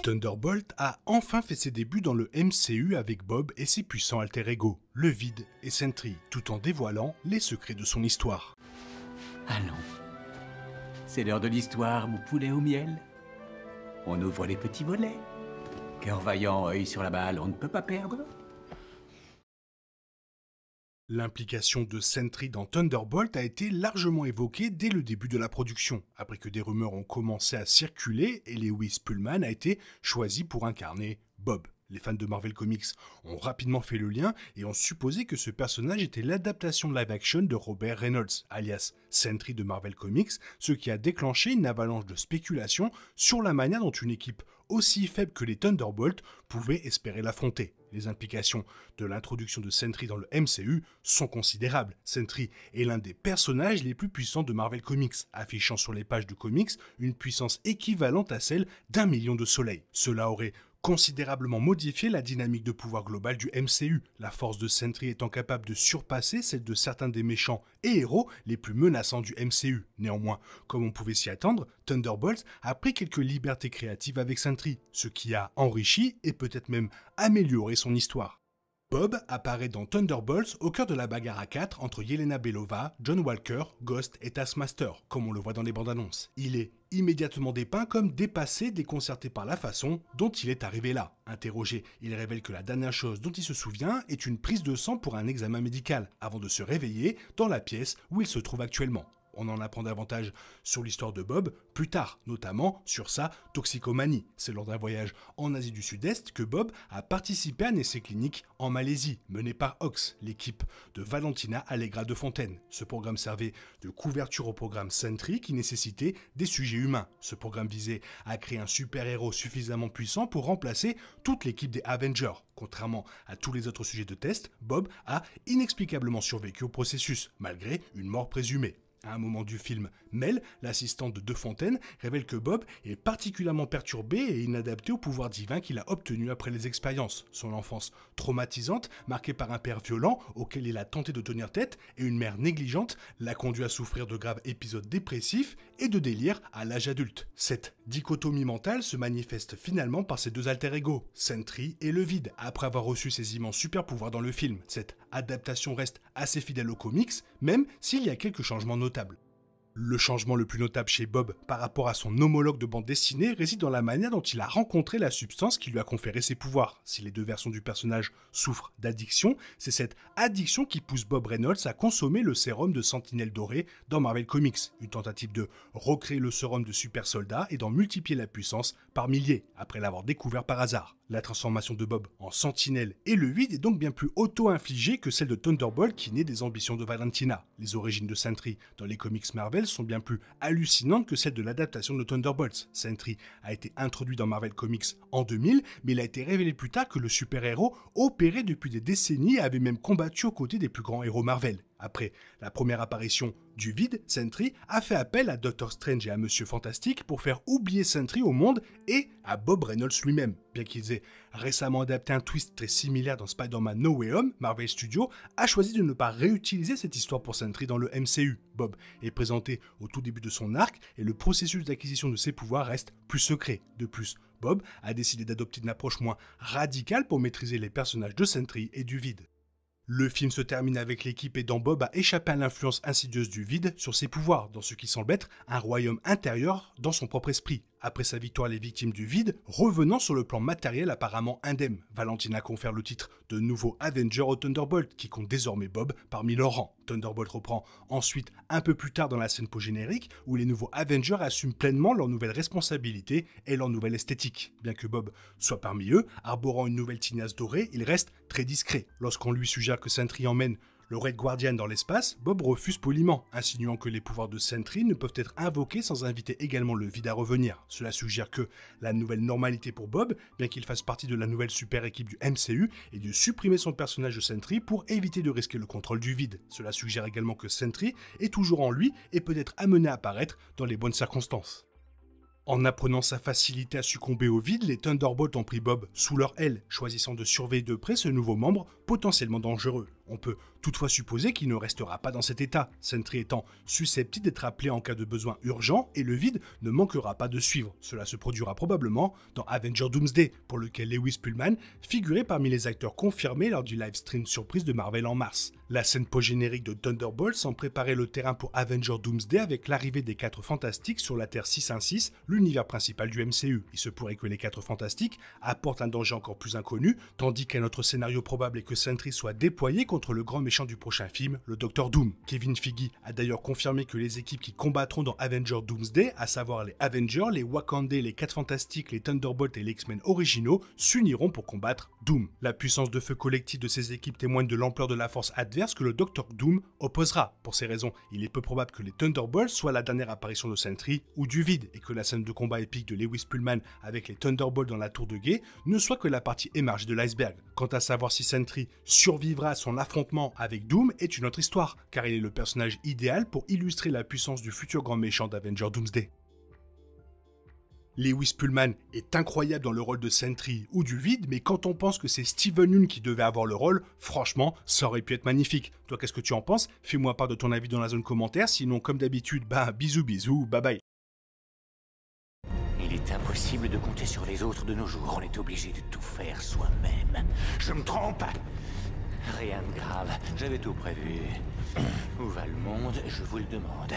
Thunderbolt a enfin fait ses débuts dans le MCU avec Bob et ses puissants alter ego, le Vide et Sentry, tout en dévoilant les secrets de son histoire. Allons, c'est l'heure de l'histoire, mon poulet au miel. On ouvre les petits volets. Cœur vaillant, œil sur la balle, on ne peut pas perdre. L'implication de Sentry dans Thunderbolt a été largement évoquée dès le début de la production, après que des rumeurs ont commencé à circuler et Lewis Pullman a été choisi pour incarner Bob. Les fans de Marvel Comics ont rapidement fait le lien et ont supposé que ce personnage était l'adaptation live-action de Robert Reynolds, alias Sentry de Marvel Comics, ce qui a déclenché une avalanche de spéculations sur la manière dont une équipe aussi faible que les Thunderbolts pouvait espérer l'affronter. Les implications de l'introduction de Sentry dans le MCU sont considérables. Sentry est l'un des personnages les plus puissants de Marvel Comics, affichant sur les pages de comics une puissance équivalente à celle d'1 million de soleils. Cela aurait considérablement modifié la dynamique de pouvoir globale du MCU, la force de Sentry étant capable de surpasser celle de certains des méchants et héros les plus menaçants du MCU. Néanmoins, comme on pouvait s'y attendre, Thunderbolts a pris quelques libertés créatives avec Sentry, ce qui a enrichi et peut-être même amélioré son histoire. Bob apparaît dans Thunderbolts au cœur de la bagarre à 4 entre Yelena Belova, John Walker, Ghost et Taskmaster, comme on le voit dans les bandes annonces. Il est immédiatement dépeint comme dépassé, déconcerté par la façon dont il est arrivé là. Interrogé, il révèle que la dernière chose dont il se souvient est une prise de sang pour un examen médical, avant de se réveiller dans la pièce où il se trouve actuellement. On en apprend davantage sur l'histoire de Bob plus tard, notamment sur sa toxicomanie. C'est lors d'un voyage en Asie du Sud-Est que Bob a participé à un essai clinique en Malaisie, mené par Ox, l'équipe de Valentina Allegra de Fontaine. Ce programme servait de couverture au programme Sentry qui nécessitait des sujets humains. Ce programme visait à créer un super-héros suffisamment puissant pour remplacer toute l'équipe des Avengers. Contrairement à tous les autres sujets de test, Bob a inexplicablement survécu au processus, malgré une mort présumée. À un moment du film, Mel, l'assistante de Fontaine, révèle que Bob est particulièrement perturbé et inadapté au pouvoir divin qu'il a obtenu après les expériences. Son enfance traumatisante, marquée par un père violent auquel il a tenté de tenir tête et une mère négligente, l'a conduit à souffrir de graves épisodes dépressifs et de délire à l'âge adulte. Cette dichotomie mentale se manifeste finalement par ses deux alter-ego, Sentry et le Vide, après avoir reçu ses immenses super-pouvoirs dans le film. Cette adaptation reste assez fidèle aux comics, même s'il y a quelques changements notables. Le changement le plus notable chez Bob par rapport à son homologue de bande dessinée réside dans la manière dont il a rencontré la substance qui lui a conféré ses pouvoirs. Si les deux versions du personnage souffrent d'addiction, c'est cette addiction qui pousse Bob Reynolds à consommer le sérum de Sentinelle Dorée dans Marvel Comics, une tentative de recréer le sérum de super soldat et d'en multiplier la puissance par milliers, après l'avoir découvert par hasard. La transformation de Bob en Sentinelle et le Vide est donc bien plus auto-infligée que celle de Thunderbolt qui naît des ambitions de Valentina. Les origines de Sentry dans les comics Marvel sont bien plus hallucinantes que celles de l'adaptation de Thunderbolts. Sentry a été introduit dans Marvel Comics en 2000, mais il a été révélé plus tard que le super-héros opérait depuis des décennies et avait même combattu aux côtés des plus grands héros Marvel. Après la première apparition du Vide, Sentry a fait appel à Doctor Strange et à Monsieur Fantastique pour faire oublier Sentry au monde et à Bob Reynolds lui-même. Bien qu'ils aient récemment adapté un twist très similaire dans Spider-Man No Way Home, Marvel Studios a choisi de ne pas réutiliser cette histoire pour Sentry dans le MCU. Bob est présenté au tout début de son arc et le processus d'acquisition de ses pouvoirs reste plus secret. De plus, Bob a décidé d'adopter une approche moins radicale pour maîtriser les personnages de Sentry et du Vide. Le film se termine avec l'équipe aidant Bob à échapper à l'influence insidieuse du Vide sur ses pouvoirs, dans ce qui semble être un royaume intérieur dans son propre esprit. Après sa victoire, les victimes du Vide, revenant sur le plan matériel apparemment indemne, Valentina confère le titre de nouveau Avenger au Thunderbolt, qui compte désormais Bob parmi leurs rangs. Thunderbolt reprend ensuite un peu plus tard dans la scène post-générique, où les nouveaux Avengers assument pleinement leurs nouvelles responsabilités et leur nouvelle esthétique. Bien que Bob soit parmi eux, arborant une nouvelle tignasse dorée, il reste très discret. Lorsqu'on lui suggère que Sentry emmène le Red Guardian dans l'espace, Bob refuse poliment, insinuant que les pouvoirs de Sentry ne peuvent être invoqués sans inviter également le Vide à revenir. Cela suggère que la nouvelle normalité pour Bob, bien qu'il fasse partie de la nouvelle super équipe du MCU, est de supprimer son personnage de Sentry pour éviter de risquer le contrôle du Vide. Cela suggère également que Sentry est toujours en lui et peut être amené à apparaître dans les bonnes circonstances. En apprenant sa facilité à succomber au Vide, les Thunderbolts ont pris Bob sous leur aile, choisissant de surveiller de près ce nouveau membre potentiellement dangereux. On peut toutefois supposer qu'il ne restera pas dans cet état, Sentry étant susceptible d'être appelé en cas de besoin urgent et le vide ne manquera pas de suivre. Cela se produira probablement dans Avengers Doomsday, pour lequel Lewis Pullman figurait parmi les acteurs confirmés lors du live stream surprise de Marvel en mars. La scène post-générique de Thunderbolts semble préparer le terrain pour Avengers Doomsday avec l'arrivée des 4 Fantastiques sur la Terre 616, l'univers principal du MCU. Il se pourrait que les 4 Fantastiques apportent un danger encore plus inconnu, tandis qu'un autre scénario probable est que Sentry soit déployé contre le grand méchant du prochain film, le Docteur Doom. Kevin Feige a d'ailleurs confirmé que les équipes qui combattront dans Avengers Doomsday, à savoir les Avengers, les Wakandais, les 4 Fantastiques, les Thunderbolts et les X-Men originaux, s'uniront pour combattre Doom. La puissance de feu collective de ces équipes témoigne de l'ampleur de la force adverse que le Docteur Doom opposera. Pour ces raisons, il est peu probable que les Thunderbolts soient la dernière apparition de Sentry ou du vide, et que la scène de combat épique de Lewis Pullman avec les Thunderbolts dans la tour de guet ne soit que la partie émergée de l'iceberg. Quant à savoir si Sentry survivra à son affrontement avec Doom est une autre histoire, car il est le personnage idéal pour illustrer la puissance du futur grand méchant d'Avengers Doomsday. Lewis Pullman est incroyable dans le rôle de Sentry ou du vide, mais quand on pense que c'est Steven Yeun qui devait avoir le rôle, franchement, ça aurait pu être magnifique. Toi, qu'est-ce que tu en penses? Fais-moi part de ton avis dans la zone commentaire, sinon, comme d'habitude, bisous bisous, bye bye. Il est impossible de compter sur les autres de nos jours, on est obligé de tout faire soi-même. Je me trompe? Rien de grave, j'avais tout prévu. Où va le monde, je vous le demande.